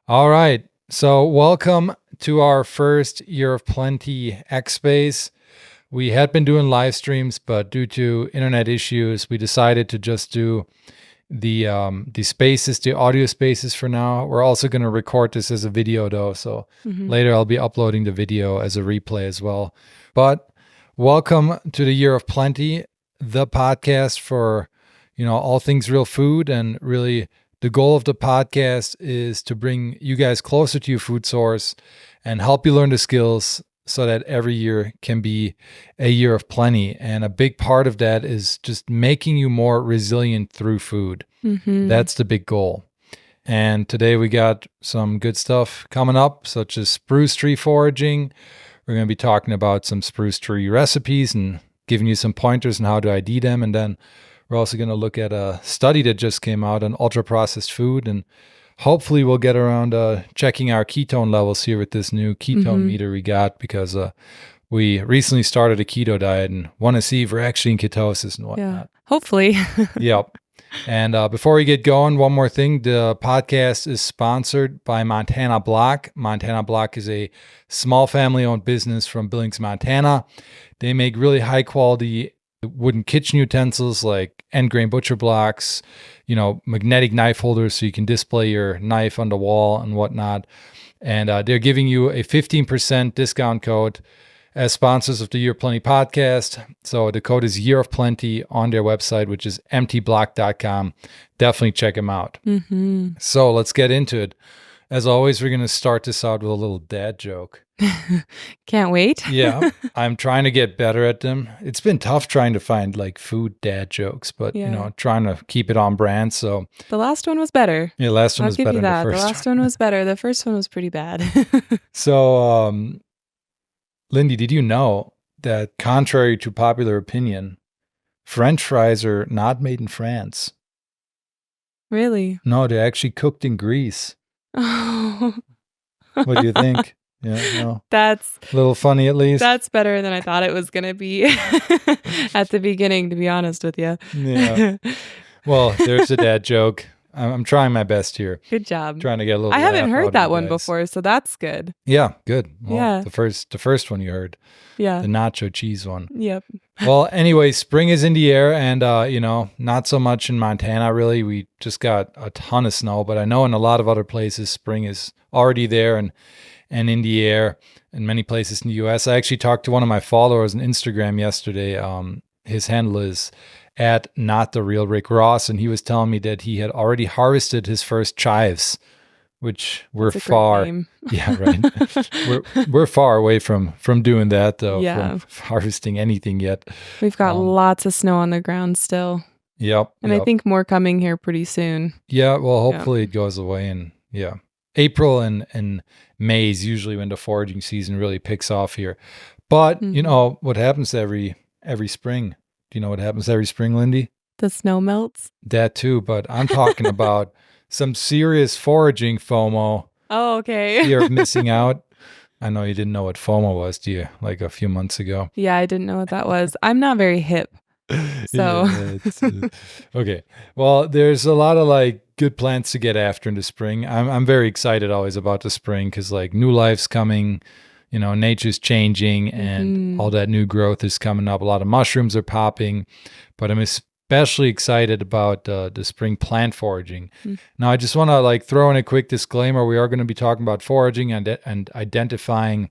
All right. So welcome to our first Year of Plenty X-Space. We had been doing live streams, but due to internet issues, we decided to just do the spaces, the audio spaces for now. We're also going to record this as a video though. So later I'll be uploading the video as a replay as well. But welcome to the Year of Plenty, the podcast for, all things real food. And really the goal of the podcast is to bring you guys closer to your food source and help you learn the skills so that every year can be a year of plenty. And a big part of that is just making you more resilient through food. That's the big goal. And today we got some good stuff coming up, such as spruce tree foraging. We're going to be talking about some spruce tree recipes and giving you some pointers on how to ID them. And then we're also going to look at a study that just came out on ultra-processed food. And hopefully we'll get around checking our ketone levels here with this new ketone meter we got, because we recently started a keto diet and want to see if we're actually in ketosis and whatnot. Yeah, hopefully. Yep. And before we get going, one more thing. The podcast is sponsored by Montana Block. Montana Block is a small family-owned business from Billings, Montana. They make really high-quality wooden kitchen utensils like end grain butcher blocks, magnetic knife holders so you can display your knife on the wall and whatnot. And they're giving you a 15% discount code as sponsors of the Year of Plenty podcast. So the code is Year of Plenty on their website, which is mtblock.com. Definitely check them out. So let's get into it. As always, we're going to start this out with a little dad joke. Can't wait. Yeah, I'm trying to get better at them. It's been tough trying to find like food dad jokes, but trying to keep it on brand. So the last one was better. Yeah, last one was better than the first. The last one was better. The first one was pretty bad. So, Lindey, did you know that contrary to popular opinion, French fries are not made in France? Really? No, they're actually cooked in Greece. Oh. What do you think? Yeah, no. That's a little funny at least. That's better than I thought it was going to be at the beginning, to be honest with you. Yeah. Well, there's a dad joke. I'm trying my best here. Good job. Trying to get a little. I haven't heard that one before, so that's good. Yeah, good. Well, yeah. The first one you heard. Yeah. The nacho cheese one. Yep. Well, anyway, spring is in the air, and not so much in Montana really. We just got a ton of snow, but I know in a lot of other places spring is already there and in the air in many places in the US. I actually talked to one of my followers on Instagram yesterday. His handle is @NotTheRealRickRoss, and he was telling me that he had already harvested his first chives, which we're far. Yeah, right. we're far away from doing that though. Yeah. From harvesting anything yet. We've got lots of snow on the ground still. Yep. And I think more coming here pretty soon. Yeah. Well, hopefully it goes away, and April and May is usually when the foraging season really picks off here. But what happens every spring? Do you know what happens every spring, Lindey? The snow melts. That too, but I'm talking about some serious foraging FOMO. Oh, okay. Fear of missing out. I know you didn't know what FOMO was, do you? Like a few months ago. Yeah, I didn't know what that was. I'm not very hip. So okay. Well, there's a lot of like good plants to get after in the spring. I'm very excited always about the spring because like new life's coming. Nature's changing and all that new growth is coming up. A lot of mushrooms are popping, but I'm especially excited about the spring plant foraging. Now, I just want to like throw in a quick disclaimer. We are going to be talking about foraging and identifying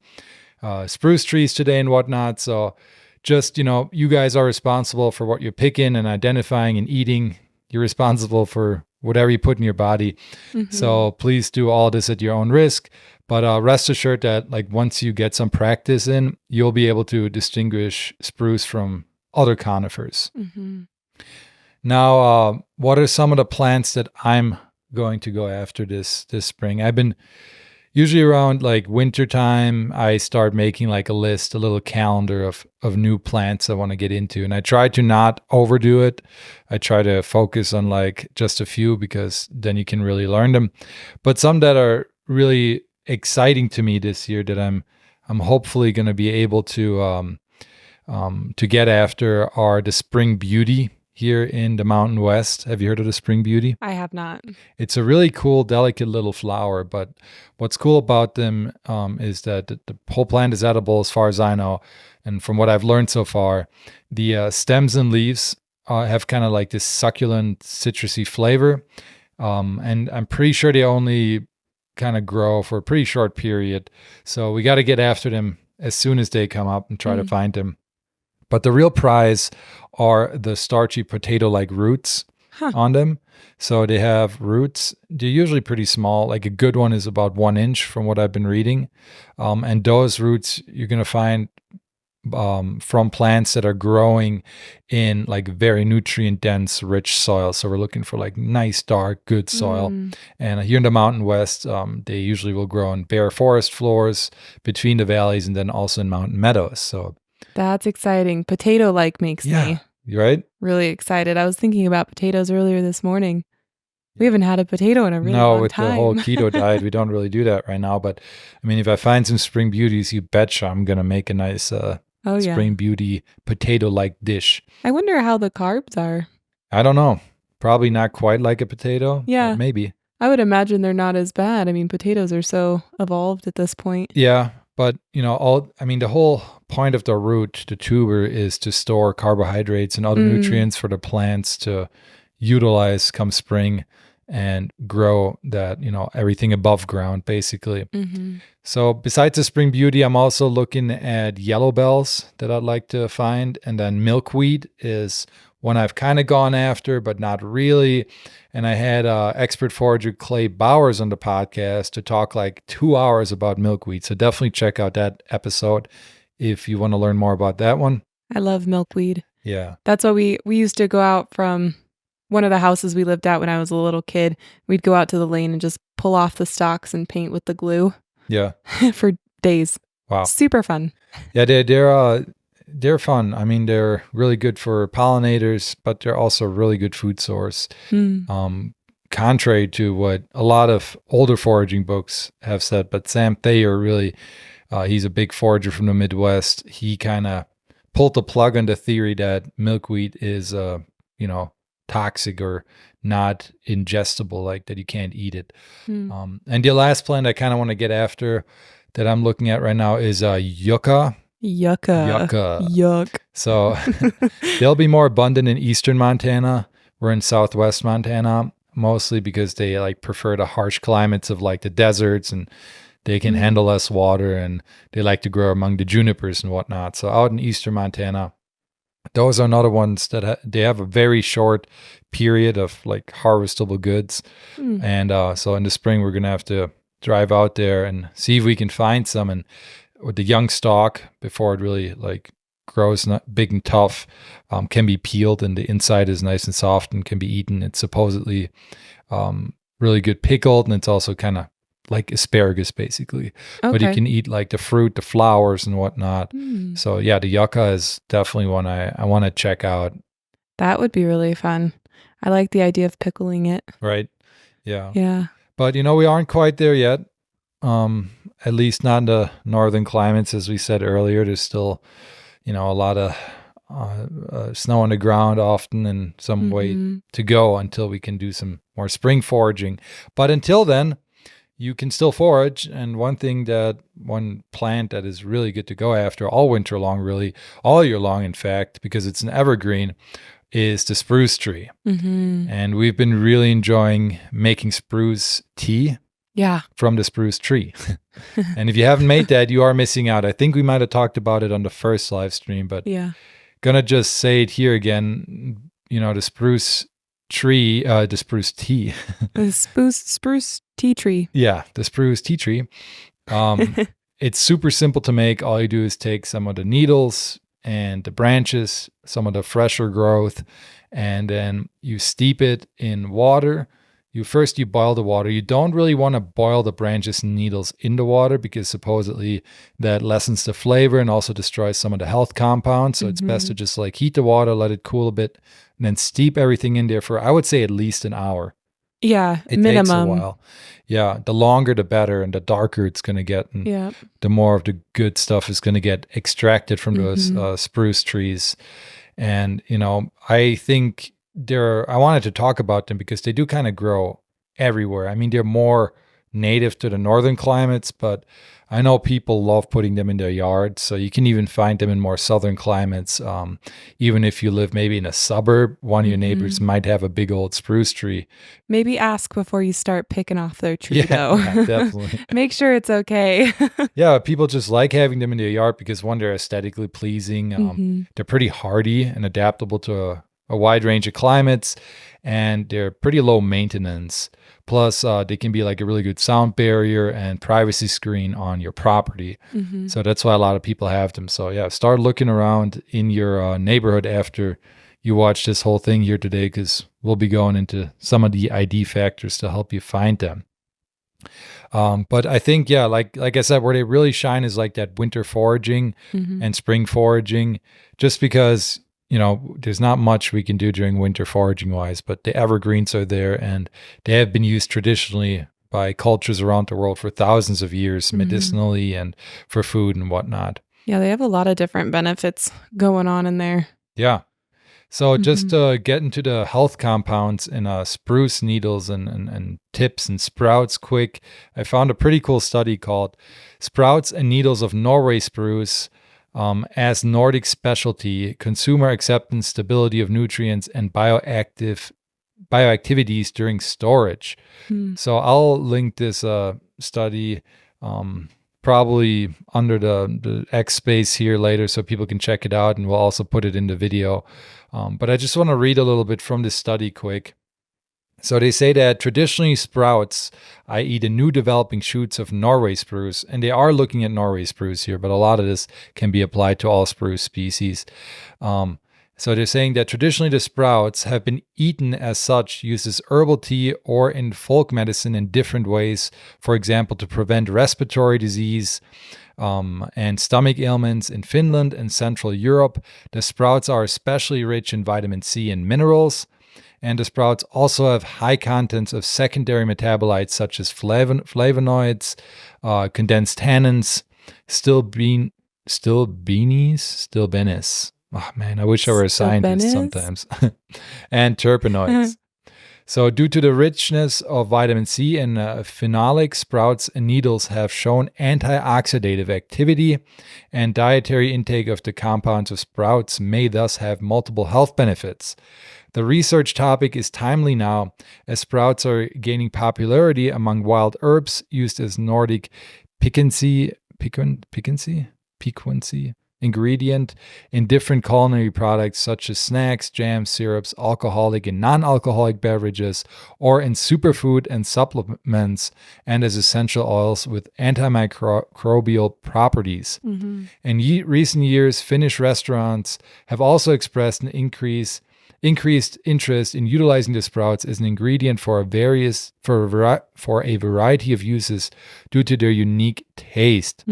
spruce trees today and whatnot. So just, you guys are responsible for what you're picking and identifying and eating. You're responsible for whatever you put in your body. So please do all this at your own risk. But rest assured that like once you get some practice in, you'll be able to distinguish spruce from other conifers. Now, what are some of the plants that I'm going to go after this spring? I've been usually around like winter time, I start making like a little calendar of new plants I want to get into. And I try to not overdo it. I try to focus on like just a few because then you can really learn them. But some that are really exciting to me this year that I'm hopefully going to be able to get after are the spring beauty here in the Mountain West. Have you heard of the spring beauty? I have not. It's a really cool, delicate little flower, but what's cool about them is that the whole plant is edible as far as I know. And from what I've learned so far, the stems and leaves have kind of like this succulent, citrusy flavor. And I'm pretty sure they only kind of grow for a pretty short period. So we got to get after them as soon as they come up and try to find them. But the real prize are the starchy potato-like roots on them. So they have roots. They're usually pretty small. Like a good one is about 1 inch from what I've been reading. And those roots you're going to find from plants that are growing in like very nutrient dense, rich soil. So we're looking for like nice, dark, good soil. And here in the Mountain West, they usually will grow in bare forest floors between the valleys and then also in mountain meadows. So that's exciting. Potato-like makes me right? Really excited. I was thinking about potatoes earlier this morning. We haven't had a potato in a really long time. No, with the whole keto diet, we don't really do that right now. But I mean, if I find some spring beauties, you betcha I'm going to make a nice spring beauty potato-like dish. I wonder how the carbs are. I don't know. Probably not quite like a potato. Yeah. Maybe. I would imagine they're not as bad. I mean, potatoes are so evolved at this point. Yeah. But, the whole point of the root, the tuber, is to store carbohydrates and other nutrients for the plants to utilize come spring and grow that, everything above ground, basically. So besides the spring beauty, I'm also looking at yellow bells that I'd like to find. And then milkweed is one I've kind of gone after, but not really. And I had expert forager Clay Bowers on the podcast to talk like 2 hours about milkweed. So definitely check out that episode if you want to learn more about that one. I love milkweed. Yeah. That's what we used to go out from one of the houses we lived at when I was a little kid. We'd go out to the lane and just pull off the stalks and paint with the glue. Yeah. For days. Wow. Super fun. Yeah, they're fun. I mean, they're really good for pollinators, but they're also a really good food source. Contrary to what a lot of older foraging books have said, but Sam Thayer really, he's a big forager from the Midwest. He kind of pulled the plug on the theory that milkweed is, toxic or not ingestible, like that you can't eat it. And the last plant I kind of want to get after that I'm looking at right now is yucca. Yuck. So they'll be more abundant in eastern Montana. We're in southwest Montana, mostly because they like prefer the harsh climates of like the deserts, and they can handle less water, and they like to grow among the junipers and whatnot. So out in eastern Montana, those are another ones that they have a very short period of like harvestable goods. And so in the spring, we're going to have to drive out there and see if we can find some. And with the young stalk, before it really like grows big and tough, can be peeled, and the inside is nice and soft and can be eaten. It's supposedly really good pickled, and it's also kind of like asparagus, basically. Okay. But you can eat like the fruit, the flowers, and whatnot. So yeah, the yucca is definitely one I want to check out. That would be really fun. I like the idea of pickling it. Right. Yeah. Yeah. But we aren't quite there yet. At least not in the northern climates, as we said earlier. There's still, a lot of snow on the ground often, and some way to go until we can do some more spring foraging. But until then, you can still forage. And one plant that is really good to go after all winter long, really all year long, in fact, because it's an evergreen, is the spruce tree. And we've been really enjoying making spruce tea. Yeah. From the spruce tree. And if you haven't made that, you are missing out. I think we might have talked about it on the first live stream, but gonna just say it here again. The spruce tree, the spruce tea. The spruce tea tree. Yeah, the spruce tea tree. It's super simple to make. All you do is take some of the needles and the branches, some of the fresher growth, and then you steep it in water. You boil the water. You don't really want to boil the branches and needles in the water, because supposedly that lessens the flavor and also destroys some of the health compounds. So it's best to just like heat the water, let it cool a bit, and then steep everything in there for, I would say, at least an hour. Yeah, it minimum. takes a while. Yeah, the longer the better, and the darker it's going to get, and the more of the good stuff is going to get extracted from those spruce trees. And, I think I wanted to talk about them because they do kind of grow everywhere. I mean, they're more native to the northern climates, but I know people love putting them in their yards. So you can even find them in more southern climates. Even if you live maybe in a suburb, one of your neighbors might have a big old spruce tree. Maybe ask before you start picking off their tree, Yeah, though. definitely. Make sure it's okay. Yeah, people just like having them in their yard because one, they're aesthetically pleasing. They're pretty hardy and adaptable to a wide range of climates, and they're pretty low maintenance. Plus, they can be like a really good sound barrier and privacy screen on your property. So that's why a lot of people have them. So yeah, start looking around in your neighborhood after you watch this whole thing here today, because we'll be going into some of the ID factors to help you find them. But I think, yeah, like I said, where they really shine is like that winter foraging and spring foraging, just because, there's not much we can do during winter foraging wise, but the evergreens are there, and they have been used traditionally by cultures around the world for thousands of years, medicinally and for food and whatnot. Yeah, they have a lot of different benefits going on in there. Yeah. So just to get into the health compounds in spruce needles and tips and sprouts quick, I found a pretty cool study called Sprouts and Needles of Norway Spruce as Nordic Specialty, Consumer Acceptance, Stability of Nutrients, and Bioactivities During Storage. So I'll link this study probably under the X space here later so people can check it out, and we'll also put it in the video. But I just want to read a little bit from this study quick. So they say that traditionally sprouts, i.e. the new developing shoots of Norway spruce, and they are looking at Norway spruce here, but a lot of this can be applied to all spruce species. So they're saying that traditionally the sprouts have been eaten as such, used as herbal tea or in folk medicine in different ways, for example, to prevent respiratory disease and stomach ailments in Finland and Central Europe. The sprouts are especially rich in vitamin C and minerals. And the sprouts also have high contents of secondary metabolites such as flavonoids, condensed tannins, stilbenes. Oh man, I wish I were a scientist sometimes. And terpenoids. So due to the richness of vitamin C and phenolic, sprouts and needles have shown antioxidative activity, and dietary intake of the compounds of sprouts may thus have multiple health benefits. The research topic is timely now, as sprouts are gaining popularity among wild herbs used as Nordic piquancy ingredient in different culinary products such as snacks, jams, syrups, alcoholic and non-alcoholic beverages, or in superfood and supplements, and as essential oils with antimicrobial properties. In recent years, Finnish restaurants have also expressed an increased interest in utilizing the sprouts as an ingredient for a variety of uses due to their unique taste.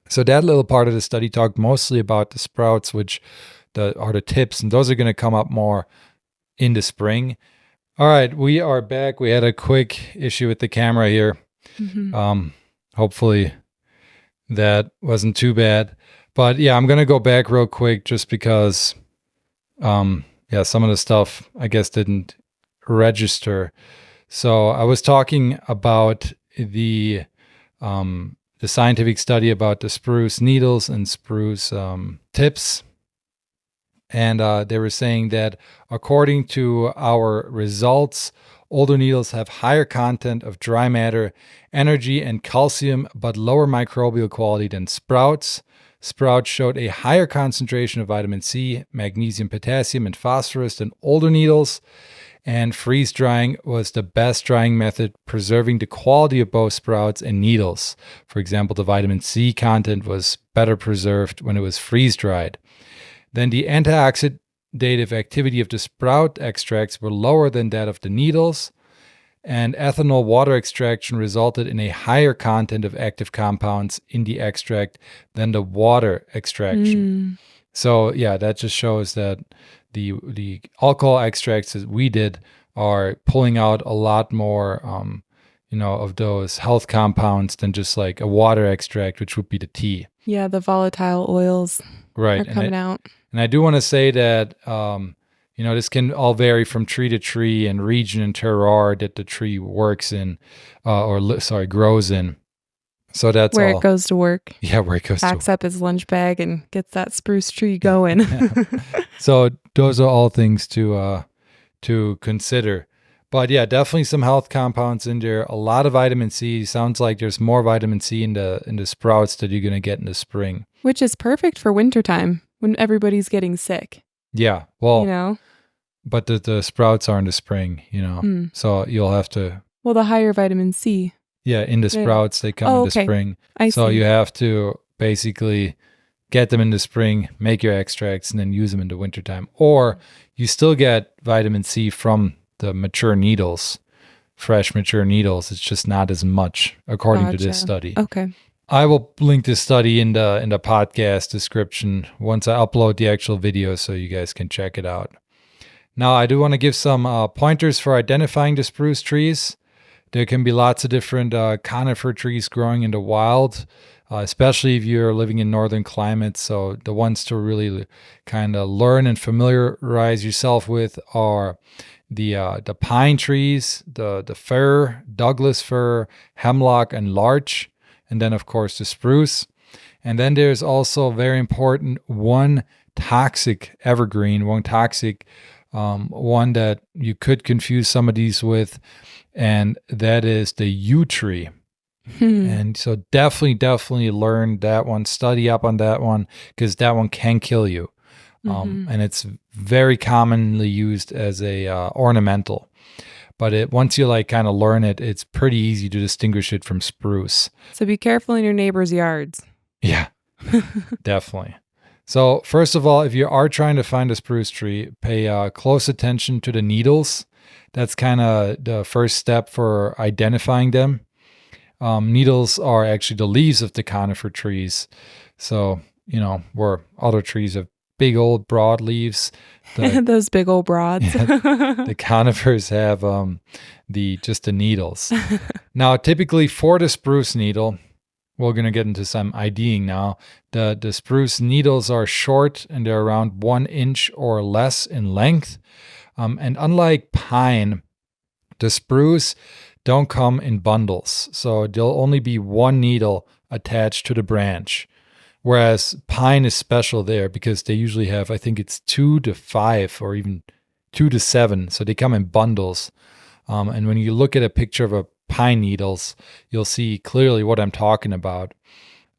So that little part of the study talked mostly about the sprouts, which are the tips, and those are going to come up more in the spring. All right, we are back. We had a quick issue with the camera here. Hopefully that wasn't too bad. But yeah, I'm going to go back real quick just because some of the stuff I guess didn't register. So I was talking about the scientific study about the spruce needles and spruce tips. And they were saying that according to our results, older needles have higher content of dry matter, energy, and calcium, but lower microbial quality than sprouts. Sprouts showed a higher concentration of vitamin C, magnesium, potassium, and phosphorus than older needles. And freeze drying was the best drying method, preserving the quality of both sprouts and needles. For example, the vitamin C content was better preserved when it was freeze dried. Then the antioxidative activity of the sprout extracts were lower than that of the needles. And ethanol water extraction resulted in a higher content of active compounds in the extract than the water extraction. So yeah, that just shows that the alcohol extracts that we did are pulling out a lot more, of those health compounds than just like a water extract, which would be the tea. Yeah, the volatile oils are coming out. And I do want to say that, this can all vary from tree to tree and region and terroir that the tree works in, grows in. So that's where all. it goes to work. Yeah, where it goes to work. Packs up his lunch bag and gets that spruce tree going. So those are all things to consider. But yeah, definitely some health compounds in there. A lot of vitamin C. Sounds like there's more vitamin C in the sprouts that you're gonna get in the spring. Which is perfect for wintertime when everybody's getting sick. Yeah, well, but the sprouts are in the spring, so you'll have to. Well, the higher vitamin C. Yeah, in the sprouts, they come in the spring. I see. You have to basically get them in the spring, make your extracts, and then use them in the wintertime. Or you still get vitamin C from the mature needles, fresh mature needles. It's just not as much, according to this study. Okay. I will link this study in the podcast description once I upload the actual video so you guys can check it out. Now, I do want to give some pointers for identifying the spruce trees. There can be lots of different conifer trees growing in the wild, especially if you're living in northern climates. So the ones to really kind of learn and familiarize yourself with are the pine trees, the fir, Douglas fir, hemlock, and larch, and then of course the spruce. And then there's also very important one toxic evergreen, one that you could confuse some of these with, and that is the yew tree. And so definitely learn that one, study up on that one, because that one can kill you. And it's very commonly used as a ornamental. But once you kind of learn it, it's pretty easy to distinguish it from spruce. So be careful in your neighbors' yards. Yeah, definitely. So first of all, if you are trying to find a spruce tree, pay close attention to the needles. That's kind of the first step for identifying them. Needles are actually the leaves of the conifer trees. So, where other trees have big old broad leaves. Those big old broads. The conifers have just the needles. Now, typically for the spruce needle, we're going to get into some IDing now. The spruce needles are short and they're around 1 inch or less in length. And unlike pine, the spruce don't come in bundles. So there'll only be one needle attached to the branch. Whereas pine is special there because they usually have, I think it's 2 to 5 or even 2 to 7. So they come in bundles. And when you look at a picture of a pine needles, you'll see clearly what I'm talking about.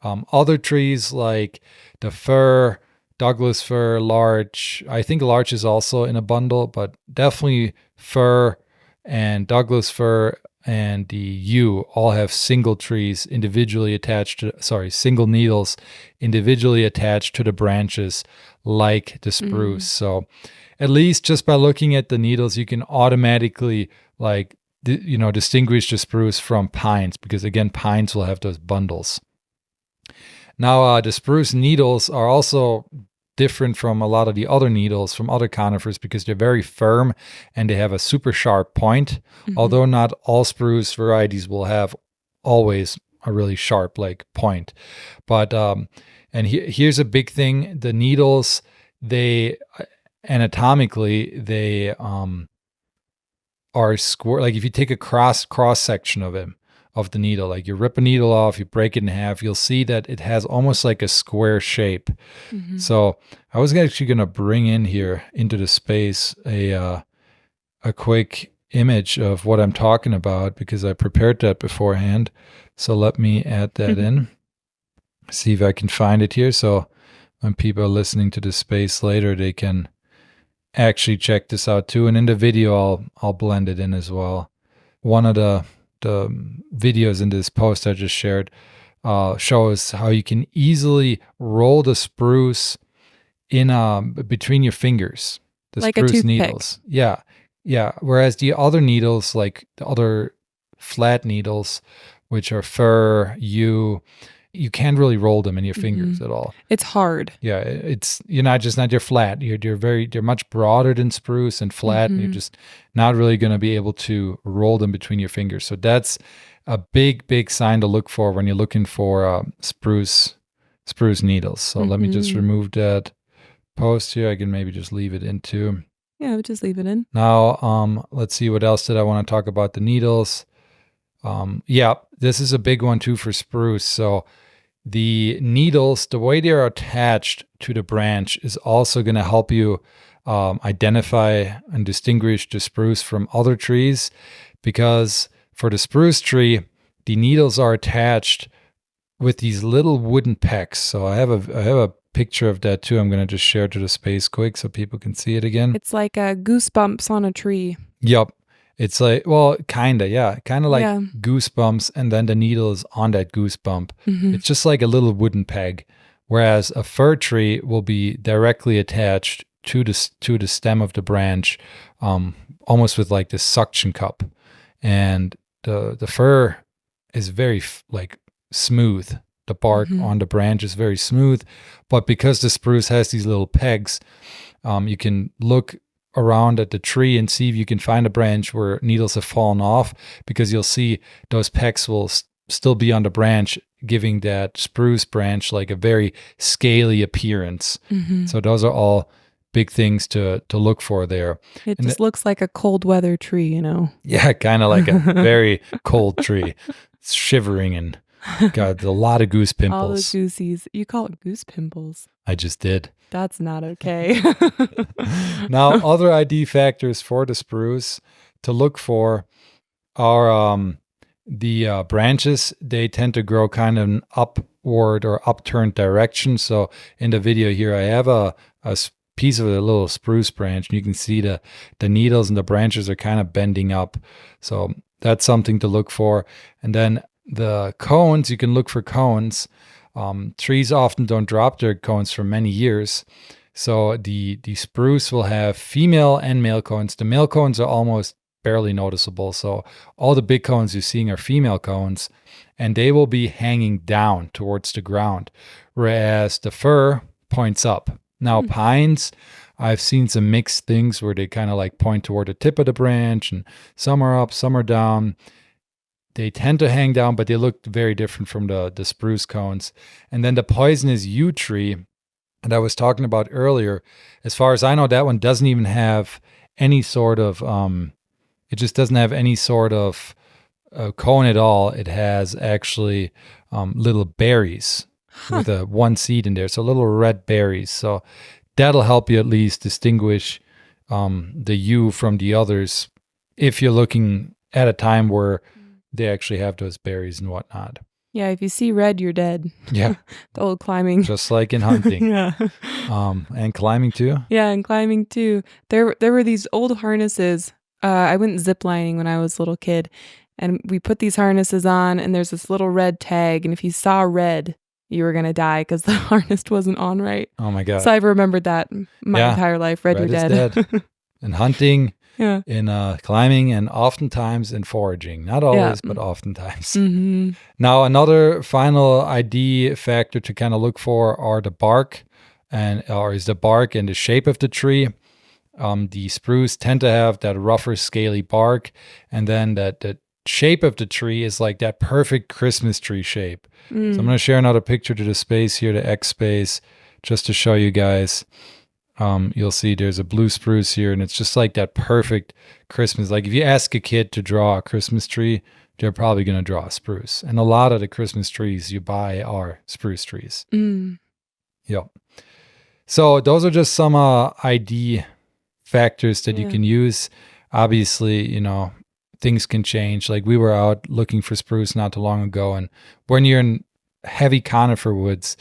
Other trees like the fir, Douglas fir, larch. I think larch is also in a bundle, but definitely fir and Douglas fir and the yew all have single needles individually attached to the branches like the spruce. So at least just by looking at the needles, you can automatically distinguish the spruce from pines, because again, pines will have those bundles. Now, the spruce needles are also different from a lot of the other needles from other conifers because they're very firm and they have a super sharp point. Although not all spruce varieties will have always a really sharp point. But here's a big thing: the needles, they anatomically they are square. Like if you take a cross section of the needle, like you rip a needle off, you break it in half, you'll see that it has almost like a square shape. So I was actually going to bring in here into the space a quick image of what I'm talking about because I prepared that beforehand. So let me add that in. See if I can find it here. So when people are listening to the space later, they can actually check this out too. And in the video, I'll blend it in as well. One of the videos in this post I just shared shows how you can easily roll the spruce in between your fingers. The like spruce a toothpick. needles. Yeah. Whereas the other needles, like the other flat needles, which are fir, yew, you can't really roll them in your fingers at all. It's hard. Yeah, you're not flat. You're much broader than spruce and flat, and you're just not really going to be able to roll them between your fingers. So that's a big sign to look for when you're looking for spruce needles. So let me just remove that post here. I can maybe just leave it in too. Yeah, I would just leave it in. Now, let's see, what else did I want to talk about? The needles. Yeah, this is a big one too for spruce. So the needles, the way they are attached to the branch is also going to help you identify and distinguish the spruce from other trees, because for the spruce tree, the needles are attached with these little wooden pegs. So I have a picture of that too. I'm going to just share to the space quick so people can see it again. It's like goosebumps on a tree. Yep. It's like, well, kind of like goosebumps, and then the needle is on that goosebump. It's just like a little wooden peg, whereas a fir tree will be directly attached to the stem of the branch, almost with like this suction cup. And the fir is very like smooth. The bark on the branch is very smooth, but because the spruce has these little pegs, you can look around at the tree and see if you can find a branch where needles have fallen off, because you'll see those pegs will still be on the branch, giving that spruce branch like a very scaly appearance. So those are all big things to look for there. It just looks like a cold weather tree, you know? Yeah, kind of like a very cold tree. It's shivering and got a lot of goose pimples. All the goosies. You call it goose pimples. I just did. That's not okay. Now, other ID factors for the spruce to look for are the branches. They tend to grow kind of an upward or upturned direction. So in the video here, I have a piece of a little spruce branch, and you can see the needles and the branches are kind of bending up. So that's something to look for. And then the cones, you can look for cones. Trees often don't drop their cones for many years. So the spruce will have female and male cones. The male cones are almost barely noticeable. So all the big cones you're seeing are female cones, and they will be hanging down towards the ground, whereas the fir points up. Now, pines, I've seen some mixed things where they kind of like point toward the tip of the branch, and some are up, some are down. They tend to hang down, but they look very different from the spruce cones. And then the poisonous yew tree that I was talking about earlier, as far as I know, that one doesn't even have any sort of, it just doesn't have any sort of cone at all. It has actually little berries with one seed in there. So little red berries. So that'll help you at least distinguish the yew from the others if you're looking at a time where they actually have those berries and whatnot. Yeah, if you see red, you're dead. Yeah. The old climbing. Just like in hunting. Yeah. And climbing too. Yeah, and climbing too. There were these old harnesses. I went ziplining when I was a little kid, and we put these harnesses on, and there's this little red tag, and if you saw red, you were going to die because the harness wasn't on right. Oh my God. So I've remembered that my entire life. Red, you're dead. In hunting, yeah. In climbing, and oftentimes in foraging. Not always, but oftentimes. Now, another final ID factor to kind of look for are the bark, or is the bark and the shape of the tree. The spruce tend to have that rougher, scaly bark, and then the shape of the tree is like that perfect Christmas tree shape. So I'm going to share another picture to the space here, the X space, just to show you guys. You'll see there's a blue spruce here, and it's just like that perfect Christmas. Like if you ask a kid to draw a Christmas tree, they're probably going to draw a spruce. And a lot of the Christmas trees you buy are spruce trees. Yep. So those are just some ID factors that you can use. Obviously, you know, things can change. Like we were out looking for spruce not too long ago, and when you're in heavy conifer woods,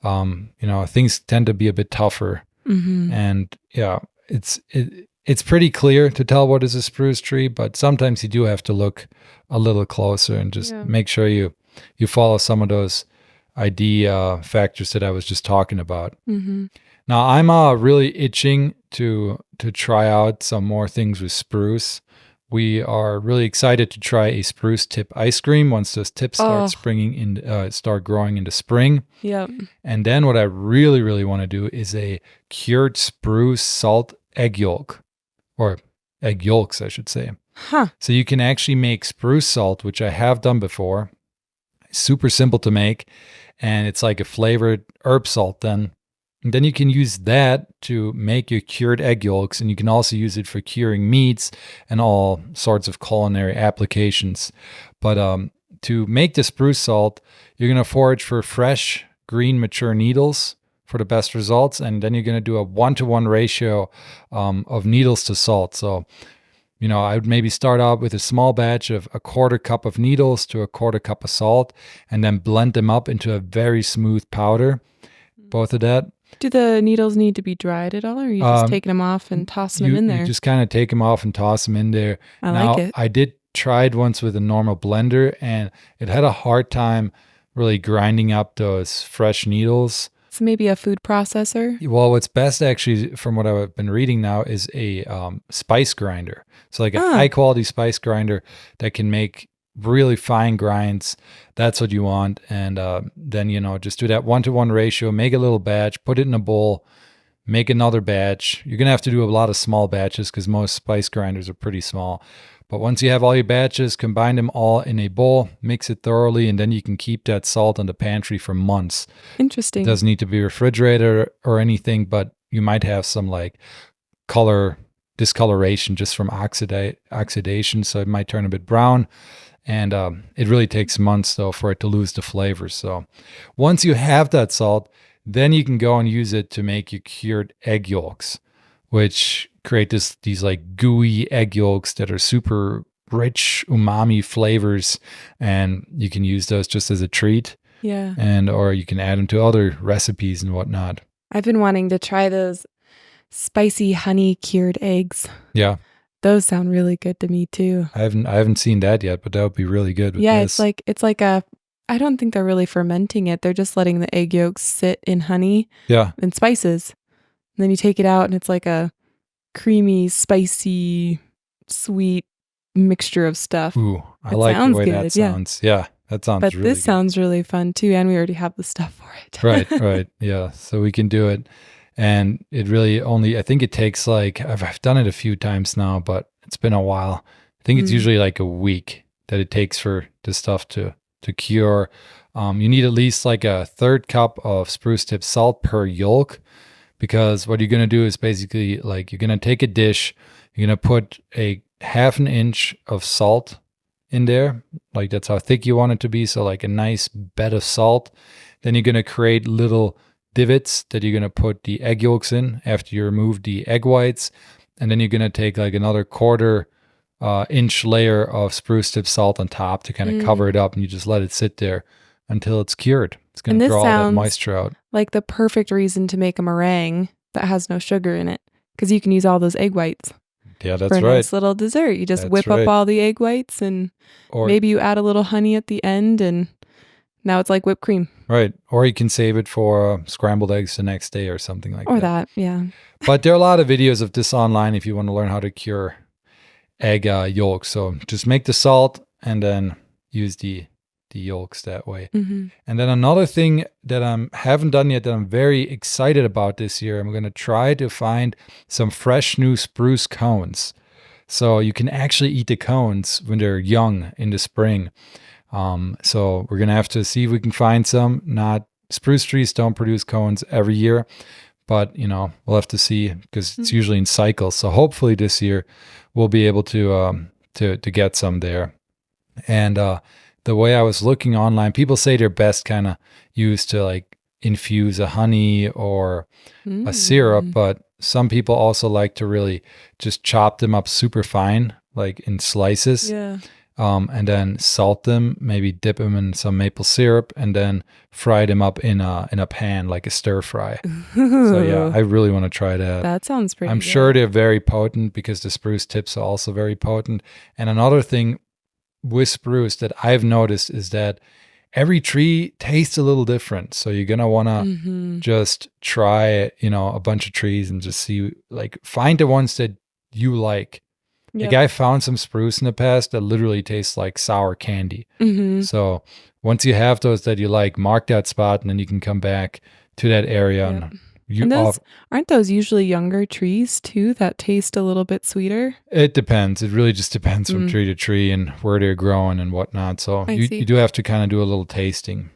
you know, things tend to be a bit tougher. And yeah, it's pretty clear to tell what is a spruce tree, but sometimes you do have to look a little closer and just make sure you follow some of those ID factors that I was just talking about. Now, I'm really itching to try out some more things with spruce. We are really excited to try a spruce tip ice cream once those tips start growing into spring. Yep. And then what I really, really want to do is a cured spruce salt egg yolk, or egg yolks, I should say. So you can actually make spruce salt, which I have done before. Super simple to make, and it's like a flavored herb salt then. And then you can use that to make your cured egg yolks, and you can also use it for curing meats and all sorts of culinary applications. But to make the spruce salt, you're going to forage for fresh, green, mature needles for the best results, and then you're going to do a 1-to-1 ratio of needles to salt. So, I would maybe start out with a small batch of a 1/4 cup of needles to a 1/4 cup of salt, and then blend them up into a very smooth powder. Both of that. Do the needles need to be dried at all, or are you just taking them off and tossing them in there? You just kind of take them off and toss them in there. I like it. I did try it once with a normal blender, and it had a hard time really grinding up those fresh needles. So maybe a food processor? Well, what's best actually, from what I've been reading now, is a spice grinder. So like a high quality spice grinder that can make really fine grinds. That's what you want. And then, just do that 1-to-1 ratio, make a little batch, put it in a bowl, make another batch. You're going to have to do a lot of small batches because most spice grinders are pretty small. But once you have all your batches, combine them all in a bowl, mix it thoroughly, and then you can keep that salt in the pantry for months. Interesting. It doesn't need to be refrigerated or anything, but you might have some like color discoloration just from oxidation. So it might turn a bit brown. And it really takes months, though, for it to lose the flavor. So once you have that salt, then you can go and use it to make your cured egg yolks, which create these like gooey egg yolks that are super rich umami flavors. And you can use those just as a treat. Yeah. Or you can add them to other recipes and whatnot. I've been wanting to try those spicy honey cured eggs. Yeah. Those sound really good to me too. I haven't seen that yet, but that would be really good with this. It's like I don't think they're really fermenting it. They're just letting the egg yolks sit in honey and spices. And then you take it out and it's like a creamy, spicy, sweet mixture of stuff. Ooh, I like the way that sounds. Yeah, that sounds but really this good. Sounds really fun too, and we already have the stuff for it. Right. Yeah, so we can do it. And it really I think it takes like, I've done it a few times now, but it's been a while. I think it's usually like a week that it takes for the stuff to cure. You need at least like a 1/3 cup of spruce tip salt per yolk, because what you're going to do is basically like, you're going to take a dish, you're going to put a 1/2 inch of salt in there. Like that's how thick you want it to be. So like a nice bed of salt. Then you're going to create little divots that you're going to put the egg yolks in after you remove the egg whites. And then you're going to take like another 1/4 inch layer of spruce tip salt on top to kind of cover it up, and you just let it sit there until it's cured. It's going to draw all that moisture out. Like the perfect reason to make a meringue that has no sugar in it, because you can use all those egg whites. Yeah, that's for a right. nice little dessert. You just whip up all the egg whites, and maybe you add a little honey at the end, and now it's like whipped cream. Right. Or you can save it for scrambled eggs the next day or something like that. Or that, yeah. But there are a lot of videos of this online if you want to learn how to cure egg yolks. So just make the salt and then use the yolks that way. Mm-hmm. And then another thing that I haven't done yet that I'm very excited about this year, I'm going to try to find some fresh new spruce cones. So you can actually eat the cones when they're young in the spring. So we're going to have to see if we can find some. Spruce trees don't produce cones every year, but we'll have to see, because it's usually in cycles. So hopefully this year we'll be able to get some there. And the way I was looking online, people say they're best kind of used to like infuse a honey or a syrup, but some people also like to really just chop them up super fine, like in slices. Yeah. And then salt them, maybe dip them in some maple syrup, and then fry them up in a pan like a stir fry. So yeah, I really want to try that. That sounds pretty I'm good. sure they're very potent because the spruce tips are also very potent. And another thing with spruce that I've noticed is that every tree tastes a little different. So you're going to want to just try, a bunch of trees and just see, like, find the ones that you like. Yep. Like I found some spruce in the past that literally tastes like sour candy. So once you have those that you like, mark that spot, and then you can come back to that area. Yep. And aren't those usually younger trees too that taste a little bit sweeter? It depends. It really just depends from tree to tree and where they're growing and whatnot. So you do have to kind of do a little tasting.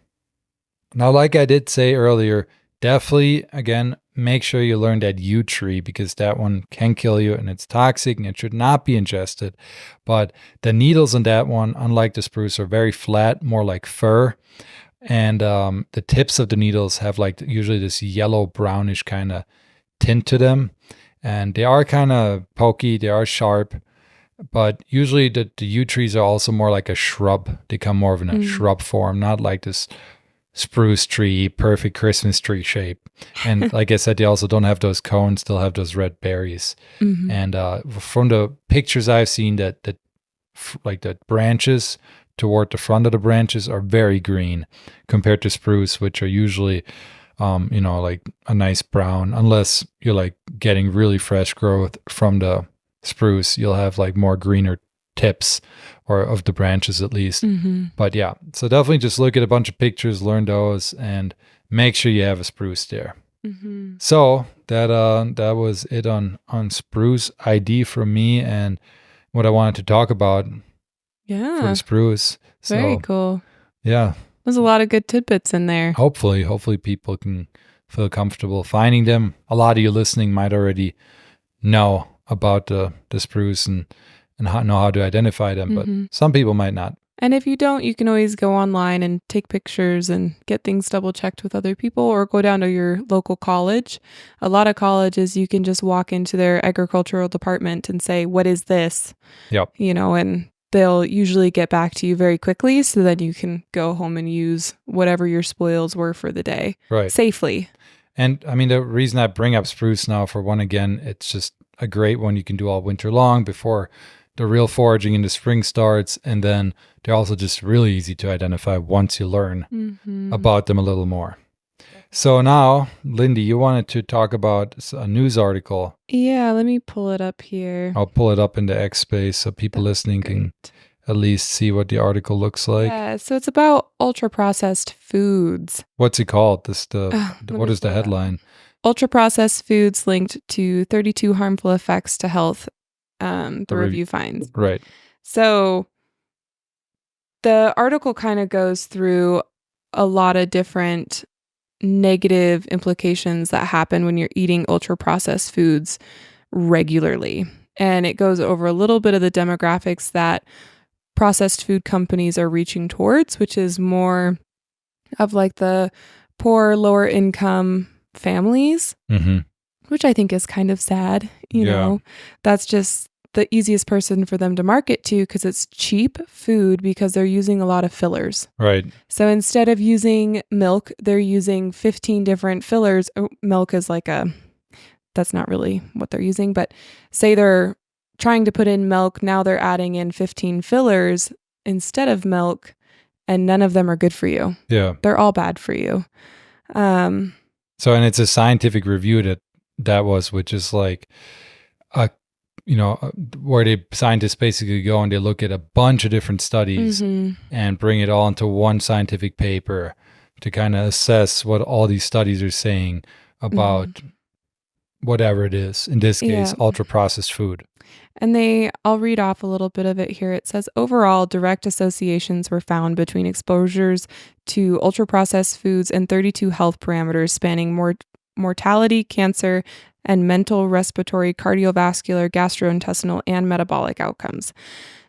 Now, like I did say earlier, definitely, again, make sure you learn that yew tree, because that one can kill you and it's toxic and it should not be ingested. But the needles in that one, unlike the spruce, are very flat, more like fir. And the tips of the needles have like usually this yellow brownish kind of tint to them. And they are kind of pokey, they are sharp. But usually the yew trees are also more like a shrub. They come more of in a shrub form, not like this spruce tree, perfect Christmas tree shape. And like I said, they also don't have those cones, they'll have those red berries. And from the pictures I've seen, that like the branches toward the front of the branches are very green compared to spruce, which are usually like a nice brown, unless you're like getting really fresh growth from the spruce. You'll have like more greener tips, or of the branches at least. But yeah, so definitely just look at a bunch of pictures, learn those, and make sure you have a spruce there. So that was it on spruce ID from me and what I wanted to talk about for the spruce. So, very cool. Yeah. There's a lot of good tidbits in there. Hopefully people can feel comfortable finding them. A lot of you listening might already know about the spruce and know how to identify them, but some people might not. And if you don't, you can always go online and take pictures and get things double checked with other people, or go down to your local college. A lot of colleges, you can just walk into their agricultural department and say, what is this? Yep. And they'll usually get back to you very quickly, so that you can go home and use whatever your spoils were for the day safely. And I mean, the reason I bring up spruce now, for one, again, it's just a great one you can do all winter long before the real foraging in the spring starts. And then they're also just really easy to identify once you learn about them a little more. So now, Lindey, you wanted to talk about a news article. Yeah, let me pull it up here. I'll pull it up in the X space so people listening can at least see what the article looks like. Yeah, so it's about ultra-processed foods. What's it called? What is the headline? Ultra-processed foods linked to 32 harmful effects to health, the review finds. Right. So the article kind of goes through a lot of different negative implications that happen when you're eating ultra-processed foods regularly. And it goes over a little bit of the demographics that processed food companies are reaching towards, which is more of like the poor, lower income families, which I think is kind of sad. You know, that's just the easiest person for them to market to, because it's cheap food, because they're using a lot of fillers. Right. So instead of using milk, they're using 15 different fillers. Milk is like that's not really what they're using, but say they're trying to put in milk, now they're adding in 15 fillers instead of milk, and none of them are good for you. Yeah. They're all bad for you. And it's a scientific review that was, which is like where scientists basically go and they look at a bunch of different studies and bring it all into one scientific paper to kind of assess what all these studies are saying about whatever it is, in this case, ultra-processed food. And I'll read off a little bit of it here. It says, overall, direct associations were found between exposures to ultra-processed foods and 32 health parameters spanning mortality, cancer, and mental, respiratory, cardiovascular, gastrointestinal, and metabolic outcomes.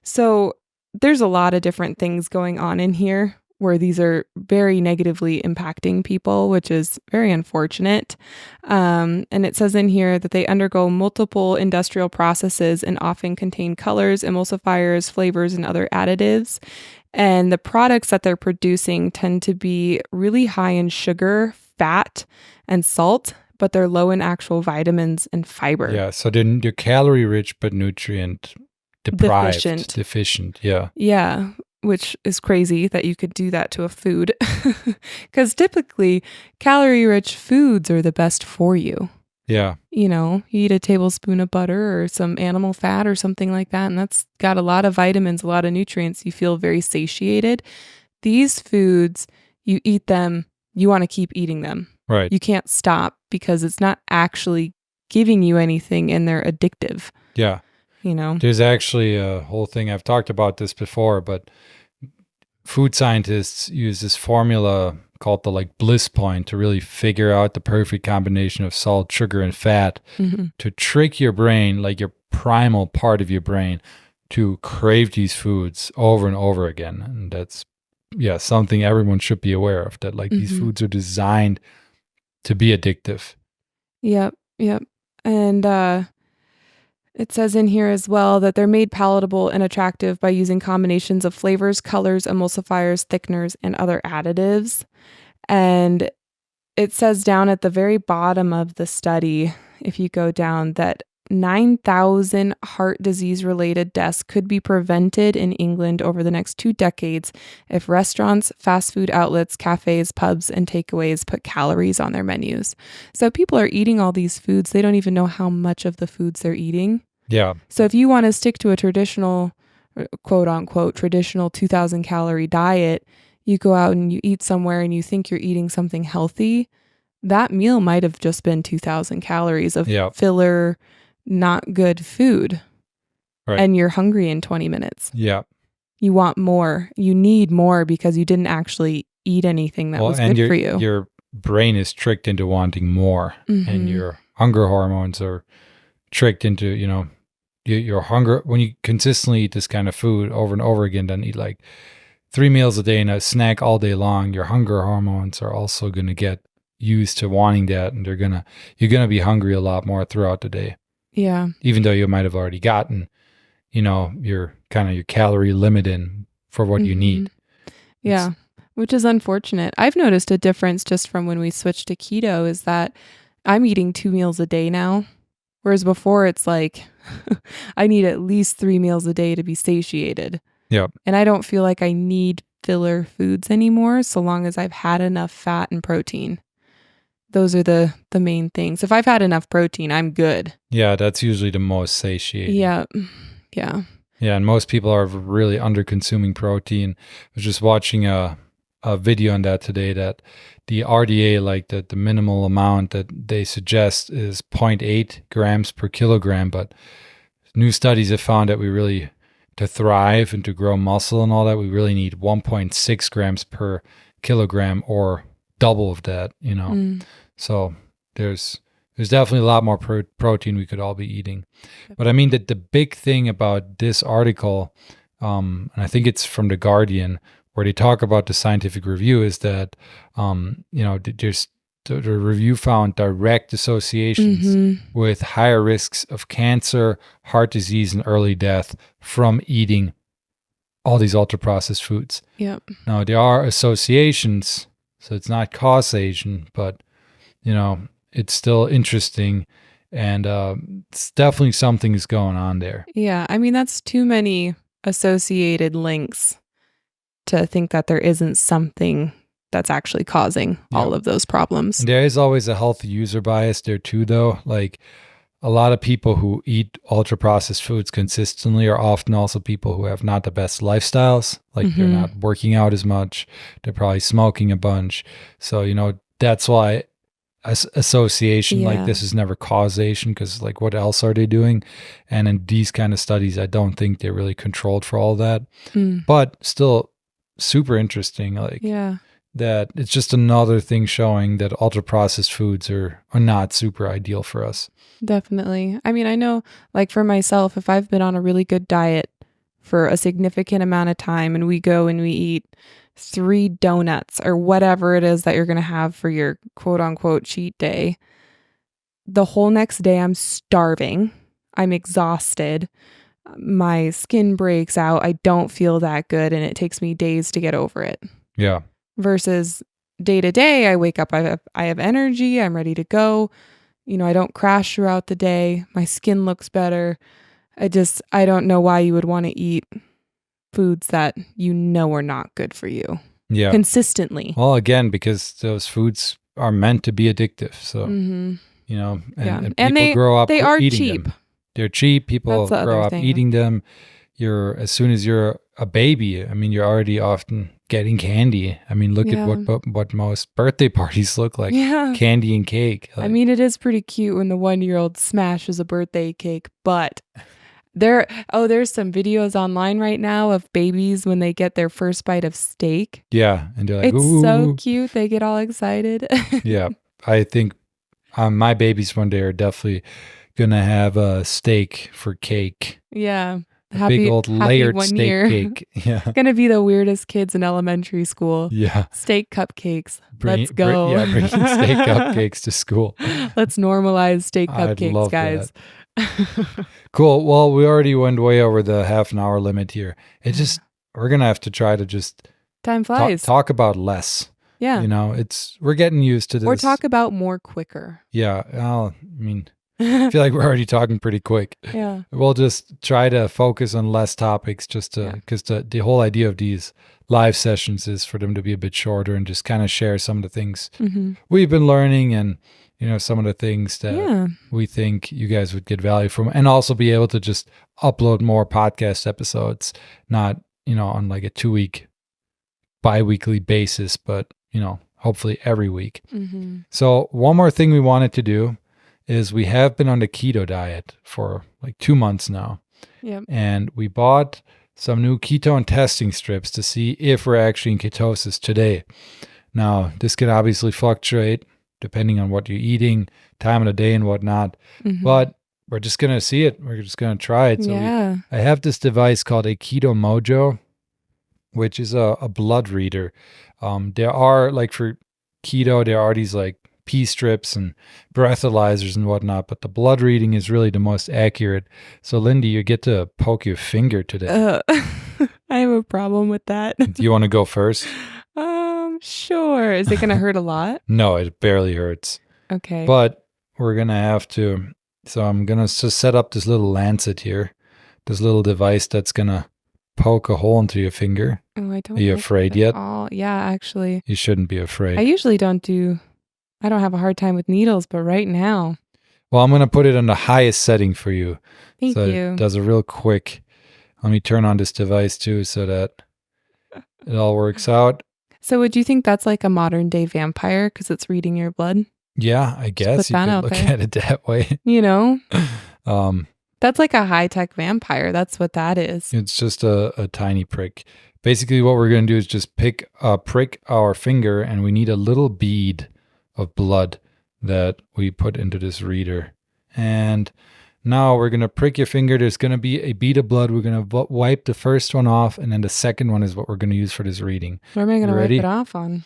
So there's a lot of different things going on in here where these are very negatively impacting people, which is very unfortunate. And it says in here that they undergo multiple industrial processes and often contain colors, emulsifiers, flavors, and other additives. And the products that they're producing tend to be really high in sugar, fat, and salt, but they're low in actual vitamins and fiber. Yeah, so they're calorie rich but nutrient deficient. Yeah, which is crazy that you could do that to a food, because typically calorie rich foods are the best for you. Yeah. You eat a tablespoon of butter or some animal fat or something like that, and that's got a lot of vitamins, a lot of nutrients. You feel very satiated. These foods, you eat them, you want to keep eating them. Right. You can't stop because it's not actually giving you anything, and they're addictive. Yeah. There's actually a whole thing, I've talked about this before, but food scientists use this formula called the like bliss point to really figure out the perfect combination of salt, sugar, and fat to trick your brain, like your primal part of your brain, to crave these foods over and over again. And that's, something everyone should be aware of, that like these foods are designed to be addictive. Yep. And it says in here as well that they're made palatable and attractive by using combinations of flavors, colors, emulsifiers, thickeners, and other additives. And it says down at the very bottom of the study, if you go down, that 9,000 heart disease-related deaths could be prevented in England over the next 2 decades if restaurants, fast food outlets, cafes, pubs, and takeaways put calories on their menus. So people are eating all these foods. They don't even know how much of the foods they're eating. Yeah. So if you want to stick to a traditional, quote-unquote, traditional 2,000-calorie diet, you go out and you eat somewhere and you think you're eating something healthy, that meal might have just been 2,000 calories of filler, not good food. Right. And you're hungry in 20 minutes. Yeah. You want more. You need more because you didn't actually eat anything that was good for you. Your brain is tricked into wanting more, and your hunger hormones are tricked into, your hunger. When you consistently eat this kind of food over and over again, then eat like 3 meals a day and a snack all day long, your hunger hormones are also going to get used to wanting that, and you're going to be hungry a lot more throughout the day. Yeah. Even though you might have already gotten, your calorie limit in for what you need. Yeah. Which is unfortunate. I've noticed a difference just from when we switched to keto, is that I'm eating 2 meals a day now. Whereas before it's like, I need at least 3 meals a day to be satiated. Yep. And I don't feel like I need filler foods anymore, so long as I've had enough fat and protein. Those are the main things. If I've had enough protein, I'm good. Yeah, that's usually the most satiating. Yeah. Yeah, and most people are really under consuming protein. I was just watching a video on that today, that the RDA, like the minimal amount that they suggest, is 0.8 grams per kilogram. But new studies have found that to thrive and to grow muscle and all that, we really need 1.6 grams per kilogram, or double of that, So there's definitely a lot more protein we could all be eating. But I mean, that the big thing about this article, and I think it's from The Guardian, where they talk about the scientific review, is that, there's the review found direct associations with higher risks of cancer, heart disease, and early death from eating all these ultra-processed foods. Yep. Now, there are associations, so it's not causation, but, it's still interesting, and it's definitely something is going on there. Yeah, I mean, that's too many associated links to think that there isn't something that's actually causing all of those problems. And there is always a healthy user bias there too, though. Like, a lot of people who eat ultra-processed foods consistently are often also people who have not the best lifestyles. Like, they're not working out as much. They're probably smoking a bunch. So, that's why association like this is never causation, because like, what else are they doing? And in these kind of studies, I don't think they're really controlled for all that. But still super interesting. Like, that it's just another thing showing that ultra-processed foods are not super ideal for us. Definitely. I mean, I know, like, for myself, if I've been on a really good diet for a significant amount of time and we go and we eat 3 donuts or whatever it is that you're going to have for your quote-unquote cheat day, the whole next day I'm starving. I'm exhausted. My skin breaks out. I don't feel that good, and it takes me days to get over it. Yeah. Versus day to day, I wake up, I have energy, I'm ready to go. I don't crash throughout the day. My skin looks better. I don't know why you would want to eat foods that are not good for you. Yeah. Consistently. Well, again, because those foods are meant to be addictive. So, and people grow up they are eating cheap. them. They're cheap. People grow up eating them. As soon as you're a baby, I mean, you're already often getting candy. I mean, look at what most birthday parties look like. Yeah. Candy and cake. I mean, it is pretty cute when the 1-year-old smashes a birthday cake, but There's some videos online right now of babies when they get their first bite of steak. Yeah. And they're like, It's ooh. so cute. They get all excited. Yeah. I think my babies one day are definitely going to have a steak for cake. Yeah. A big old layered 1 steak year. cake. Yeah. Gonna be the weirdest kids in elementary school. Yeah. Steak cupcakes. Let's go. Bringing steak cupcakes to school. Let's normalize steak I'd cupcakes, love guys. Cool. Well, we already went way over the half an hour limit here. We're going to have to try to just Time flies. talk about less. Yeah. You know, we're getting used to this. Or talk about more quicker. Yeah. Well, I mean, I feel like we're already talking pretty quick. Yeah. We'll just try to focus on less topics because the whole idea of these live sessions is for them to be a bit shorter and just kind of share some of the things we've been learning and, you know, some of the things that we think you guys would get value from, and also be able to just upload more podcast episodes, not, you know, on like a 2-week bi-weekly basis, but, you know, hopefully every week. So one more thing we wanted to do is we have been on the keto diet for like 2 months now. Yep. And we bought some new ketone testing strips to see if we're actually in ketosis today. Now, this can obviously fluctuate depending on what you're eating, time of the day and whatnot, but we're just going to see it. We're just going to try it. So I have this device called a Keto Mojo, which is a blood reader. There are, like for keto, there are these like pee strips and breathalyzers and whatnot, but the blood reading is really the most accurate. So Lindey, you get to poke your finger today. I have a problem with that. Do you want to go first? Sure. Is it going to hurt a lot? No, it barely hurts. Okay. But we're going to have to, so I'm going to just set up this little lancet here, this little device that's going to poke a hole into your finger. Oh, I don't. Are you afraid yet? Yeah, actually. You shouldn't be afraid. I usually don't have a hard time with needles, but right now. Well, I'm going to put it on the highest setting for you. Thank you. It does a real quick. Let me turn on this device too so that it all works out. So would you think that's like a modern day vampire because it's reading your blood? Yeah, I guess you could look at it that way. You know? That's like a high-tech vampire. That's what that is. It's just a tiny prick. Basically, what we're going to do is just prick our finger, and we need a little bead of blood that we put into this reader. And now we're going to prick your finger. There's going to be a bead of blood. We're going to wipe the first one off, and then the second one is what we're going to use for this reading. What am I going to wipe it off on?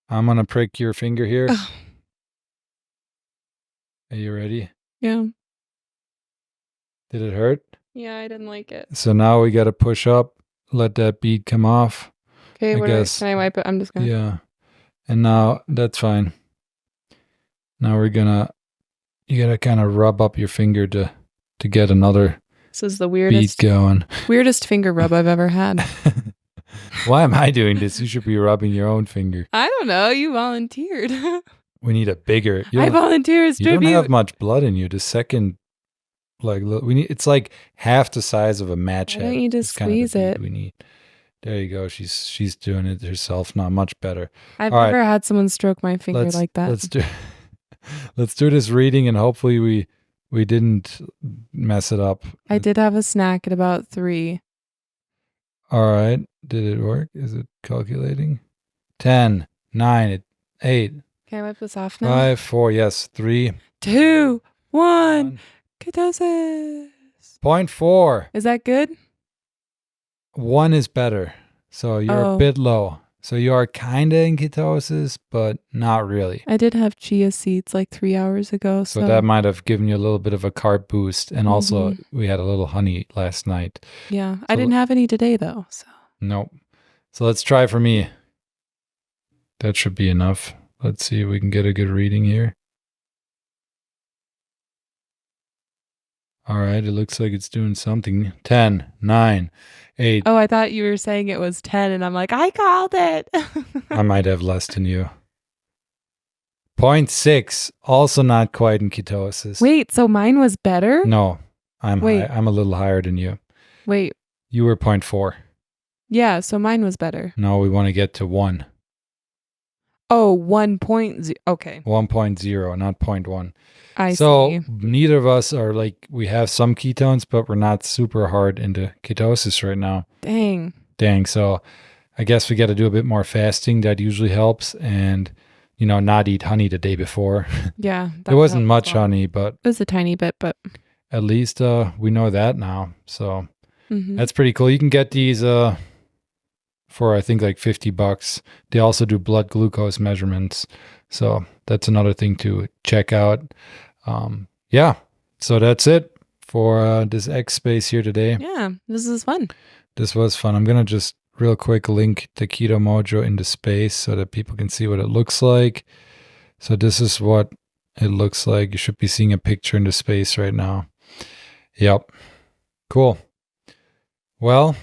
I'm going to prick your finger here. Are you ready? Yeah. Did it hurt? Yeah, I didn't like it. So now we got to push up, let that bead come off. Okay, can I wipe it? I'm just going to. Yeah. And now that's fine. Now you got to kind of rub up your finger to get another this is the weirdest bead going. Weirdest finger rub I've ever had. Why am I doing this? You should be rubbing your own finger. I don't know. You volunteered. We need a bigger. I volunteer as tribute. You don't have much blood in you. The second, like it's like half the size of a match head. Why don't you just squeeze it? We need. There you go. She's doing it herself. Not much better. I've never had someone stroke my finger like that. Let's do this reading, and hopefully we didn't mess it up. I did have a snack at about 3. All right. Did it work? Is it calculating? 10, 9, 8. Can I wipe this off now? 5, 4, yes. 3, 2, 1. Ketosis. 0.4. Is that good? 1 is better. So you're a bit low. So you are kind of in ketosis, but not really. I did have chia seeds like 3 hours ago. So that might have given you a little bit of a carb boost. And also we had a little honey last night. Yeah. I didn't have any today though. So nope. So let's try for me. That should be enough. Let's see if we can get a good reading here. All right. It looks like it's doing something. 10, 9, 8. Oh, I thought you were saying it was 10 and I'm like, I called it. I might have less than you. 0.6. Also not quite in ketosis. Wait, so mine was better? No, I'm high. I'm a little higher than you. Wait. You were 0.4. Yeah, so mine was better. No, we want to get to 1. Oh, 1.0. Okay. 1.0, not 0.1. I So see. neither of us are like, we have some ketones, but we're not super hard into ketosis right now. Dang. So I guess we got to do a bit more fasting. That usually helps. And, not eat honey the day before. Yeah. It wasn't helps much a lot. honey, but It was a tiny bit, but at least we know that now. So mhm. that's pretty cool. You can get these for I think like $50. They also do blood glucose measurements. So that's another thing to check out. Yeah. So that's it for this X space here today. Yeah, this is fun. This was fun. I'm going to just real quick link the Keto Mojo into space so that people can see what it looks like. So this is what it looks like. You should be seeing a picture into space right now. Yep. Cool. Well,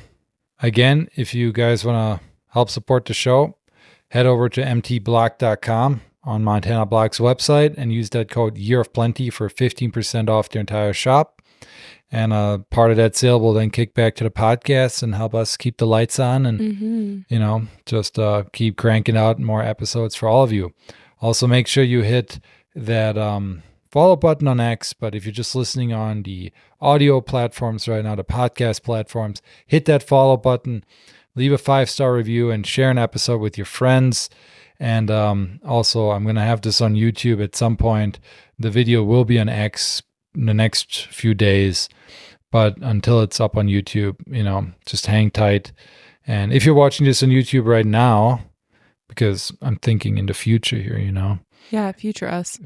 again, if you guys want to help support the show, head over to mtblock.com on Montana Block's website and use that code Year of Plenty for 15% off their entire shop. And part of that sale will then kick back to the podcast and help us keep the lights on and, just keep cranking out more episodes for all of you. Also, make sure you hit that follow button on X. But if you're just listening on the audio platforms right now, the podcast platforms, hit that follow button, leave a 5-star review, and share an episode with your friends. And also, I'm going to have this on YouTube at some point. The video will be on X in the next few days. But until it's up on YouTube, just hang tight. And if you're watching this on YouTube right now, because I'm thinking in the future here, Yeah, future us.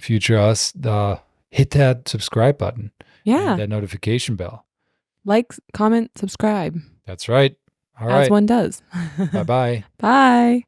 Hit that subscribe button. Yeah. And that notification bell. Like, comment, subscribe. That's right. All right. As one does. Bye-bye. Bye.